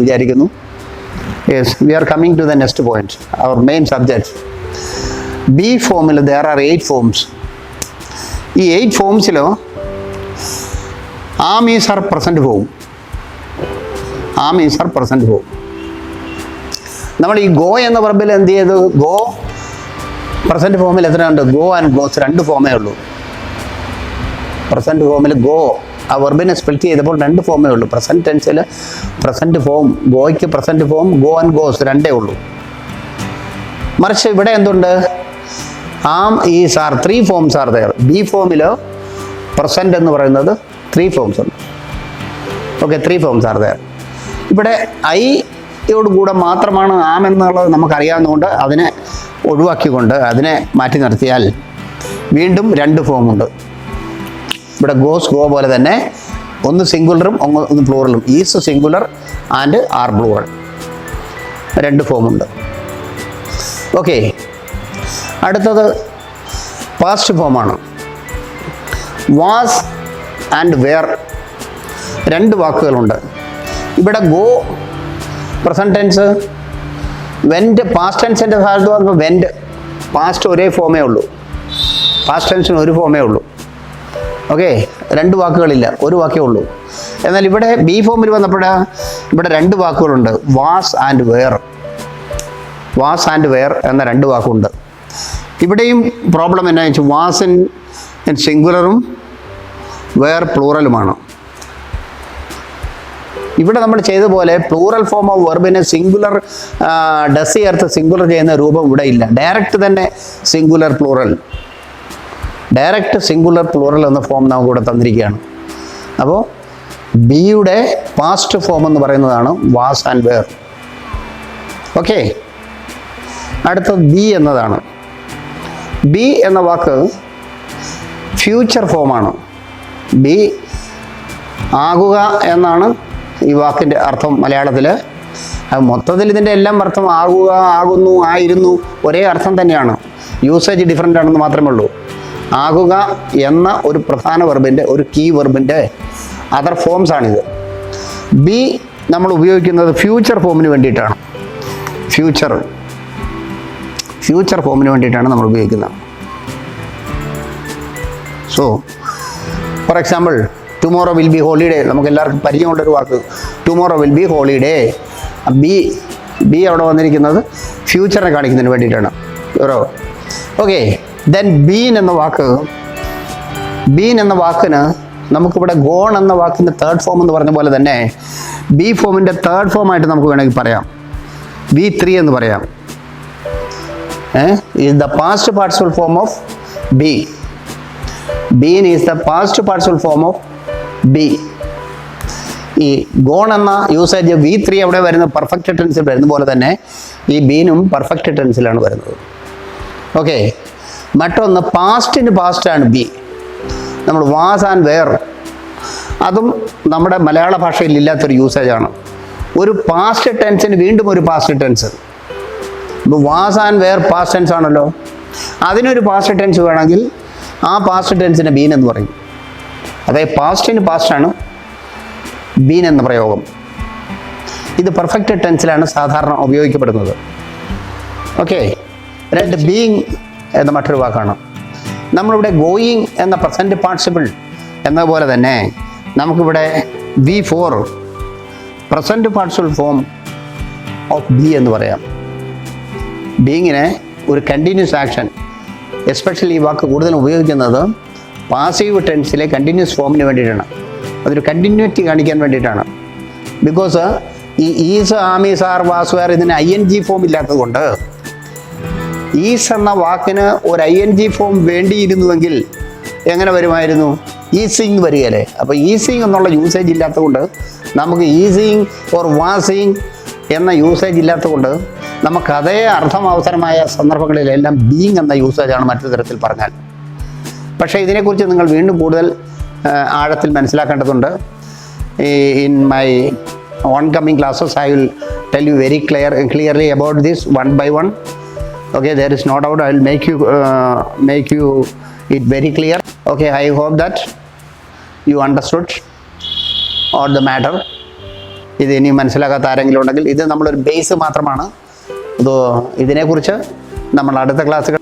വിചാരിക്കുന്നു. Yes, we are coming to the next point, our main subject. B form there are 8 forms. ഈ 8 ഫോംസിലോ am is are present form. Am is are present form. നമ്മൾ ഈ go എന്ന വെർബിൽ എന്ത് ചെയ്തു? Go present ഫോമിൽ എത്രയുണ്ട്? ഗോ ആൻഡ് ഗോസ് 2 ഫോമേ ഉള്ളൂ. പ്രസൻറ്റ് ഫോമിൽ ഗോ ആ വെർബിനെ സ്പെൽറ്റ് ചെയ്തപ്പോൾ 2 ഫോമേ ഉള്ളൂ. പ്രസൻറ്റ് ടെൻസിൽ പ്രസൻറ്റ് ഫോം, ഗോയ്ക്ക് present form, go and goes 2 ഉള്ളൂ. മറിച്ച് ഇവിടെ എന്തുണ്ട്? Am, is, are 3 forms are there. Be ഫോമിൽ പ്രസൻറ്റ് എന്ന് പറയുന്നത് 3 ഫോംസ് ഉണ്ട്. Okay, 3 forms are there. ഇവിടെ ഐയോട് കൂടെ മാത്രമാണ് ആം എന്നുള്ളത് നമുക്കറിയാവുന്നതുകൊണ്ട് അതിനെ ഒഴിവാക്കിക്കൊണ്ട് അതിനെ മാറ്റി നിർത്തിയാൽ വീണ്ടും 2 ഫോമുണ്ട്. ഇവിടെ ഗോസ്, ഗോ പോലെ തന്നെ ഒന്ന് സിംഗുലറും ഒന്ന് പ്ലൂറലും. Is singular and are plural, 2 ഫോമുണ്ട്. ഓക്കെ, അടുത്തത് പാസ്റ്റ് ഫോമാണ്. വാസ് ആൻഡ് വെയർ 2 വാക്കുകളുണ്ട്. ഇവിടെ go present tense, went past ടെൻസിൻ്റെ സ്ഥാനത്ത് വന്നപ്പോൾ വെൻറ്റ്. പാസ്റ്റ് ഒരേ ഫോമേ ഉള്ളൂ, പാസ്റ്റ് ടെൻസിന് 1 ഫോമേ ഉള്ളൂ. ഓക്കെ, 2 വാക്കുകളില്ല, 1 വാക്കേ ഉള്ളൂ. എന്നാൽ ഇവിടെ ബി ഫോമിൽ വന്നപ്പോൾ ഇവിടെ 2 വാക്കുകളുണ്ട്. Was and were. Was and were എന്ന 2 വാക്കുണ്ട്. ഇവിടെയും പ്രോബ്ലം എന്നാ വെച്ചാൽ വാസ് ഇൻ സിംഗുലറും വെയർ പ്ലൂറലുമാണ്. ഇവിടെ നമ്മൾ ചെയ്ത പോലെ പ്ലൂറൽ ഫോം ഓഫ് വെർബിനെ സിംഗുലർ ഡസ് ചേർത്ത് സിംഗുലർ ചെയ്യുന്ന രൂപം ഇവിടെ ഇല്ല. ഡയറക്റ്റ് തന്നെ singular plural, direct singular plural എന്ന ഫോം നമുക്ക് ഇവിടെ തന്നിരിക്കുകയാണ്. അപ്പോൾ ബിയുടെ പാസ്റ്റ് ഫോം എന്ന് പറയുന്നതാണ് വാസ് ആൻഡ് വെയർ. ഓക്കെ, അടുത്തത് ബി എന്നതാണ്. ബി എന്ന വാക്ക് ഫ്യൂച്ചർ ഫോമാണ്. ബി ആകുക എന്നാണ് ഈ വാക്കിൻ്റെ അർത്ഥം മലയാളത്തിൽ. മൊത്തത്തിൽ ഇതിൻ്റെ എല്ലാം അർത്ഥം ആകുക, ആകുന്നു, ആയിരുന്നു ഒരേ അർത്ഥം തന്നെയാണ്. യൂസേജ് ഡിഫറൻ്റ് ആണെന്ന് മാത്രമേ ഉള്ളൂ. ആകുക എന്ന ഒരു പ്രധാന വെർബിൻ്റെ, ഒരു കീ വെർബിൻ്റെ അതർ ഫോംസ് ആണിത്. ബി നമ്മൾ ഉപയോഗിക്കുന്നത് ഫ്യൂച്ചർ ഫോമിന് വേണ്ടിയിട്ടാണ്. ഫ്യൂച്ചർ ഫോമിന് വേണ്ടിയിട്ടാണ് നമ്മൾ ഉപയോഗിക്കുന്നത്. So for example, tomorrow will be holiday. നമുക്ക് എല്ലാവർക്കും പരിചയമുള്ളൊരു വാക്ക്, tomorrow will be holiday. Be അവിടെ വന്നിരിക്കുന്നത് ഫ്യൂച്ചറിനെ കാണിക്കുന്നതിന് വേണ്ടിയിട്ടാണ്. ഓക്കെ, ദെൻ ബീൻ എന്ന വാക്കിന് നമുക്കിവിടെ ഗോൺ എന്ന വാക്കിൻ്റെ 3rd ഫോം എന്ന് പറഞ്ഞ പോലെ തന്നെ ബി ഫോമിൻ്റെ 3rd ഫോമായിട്ട് നമുക്ക് വേണമെങ്കിൽ പറയാം. V3 എന്ന് പറയാം. Is the past participle form of B. Been is the past participle form of B. ഈ ഗോൺ എന്ന യൂസേജ് V3 അവിടെ വരുന്ന പെർഫെക്റ്റ് ടെൻസിൽ വരുന്ന പോലെ തന്നെ ഈ ബീനും പെർഫെക്റ്റ് ടെൻസിലാണ് വരുന്നത്. ഓക്കെ, മറ്റൊന്ന് പാസ്റ്റിന് പാസ്റ്റാണ് ബി. നമ്മൾ വാസ് ആൻഡ് വെയർ, അതും നമ്മുടെ മലയാള ഭാഷയിൽ ഇല്ലാത്തൊരു യൂസേജാണ്. ഒരു പാസ്റ്റ് ടെൻസിന് വീണ്ടും ഒരു പാസ്റ്റ് ടെൻസ്. ഇപ്പോൾ was and were past tense ആണല്ലോ, അതിനൊരു പാസ്റ്റ് ടെൻസ് വേണമെങ്കിൽ ആ പാസ്റ്റ് ടെൻസിന് ബീൻ എന്ന് പറയും. അതായത് പാസ്റ്റിന് പാസ്റ്റാണ് ബീൻ എന്ന പ്രയോഗം. ഇത് പെർഫെക്റ്റ് ടെൻസിലാണ് സാധാരണ ഉപയോഗിക്കപ്പെടുന്നത്. ഓക്കെ, ബീയിങ് എന്ന മറ്റൊരു വാക്കാണ്. നമ്മളിവിടെ ഗോയിങ് എന്ന പ്രസൻറ്റ് പാർട്ടിസിപ്പിൾ എന്നതുപോലെ തന്നെ നമുക്കിവിടെ V4 present participle form of B എന്ന് പറയാം. ബീയിങ്ങിനെ ഒരു കണ്ടിന്യൂസ് ആക്ഷൻ, എസ്പെഷ്യലി ഈ വാക്ക് കൂടുതലും ഉപയോഗിക്കുന്നത് പാസീവ് ടെൻസിലെ കണ്ടിന്യൂസ് ഫോമിന് വേണ്ടിയിട്ടാണ്. അതൊരു കണ്ടിന്യൂറ്റി കാണിക്കാൻ വേണ്ടിയിട്ടാണ്. ബിക്കോസ് ഈ is, am is, are, was, were ഇതിന് ING ഫോം ഇല്ലാത്തത് കൊണ്ട് ഈസ് എന്ന വാക്കിന് ഒരു ING ഫോം വേണ്ടിയിരുന്നുവെങ്കിൽ എങ്ങനെ വരുമായിരുന്നു? ഈസിങ് വരികയല്ലേ. അപ്പോൾ ഈസിങ് എന്നുള്ള യൂസേജ് ഇല്ലാത്തതുകൊണ്ട് നമുക്ക് ഈസിങ് ഓർ വാസിങ് എന്ന യൂസേജ് ഇല്ലാത്തതുകൊണ്ട് നമുക്ക് അതേ അർത്ഥം അവസരമായ സന്ദർഭങ്ങളിലെല്ലാം ബീങ് എന്ന യൂസേജാണ് മറ്റൊരു തരത്തിൽ പറഞ്ഞാൽ. പക്ഷേ ഇതിനെക്കുറിച്ച് നിങ്ങൾ വീണ്ടും കൂടുതൽ ആഴത്തിൽ മനസ്സിലാക്കേണ്ടതുണ്ട്. In my oncoming classes I will tell you very clearly about this one by one. Okay, there is no doubt. I will make you it very clear. Okay, I hope that you understood all the matter. ഇത് ഇനി മനസ്സിലാക്കാത്ത ആരെങ്കിലും ഉണ്ടെങ്കിൽ ഇത് നമ്മളൊരു base മാത്രമാണ്. ഇതിനെക്കുറിച്ച് നമ്മൾ അടുത്ത ക്ലാസ്സുകൾ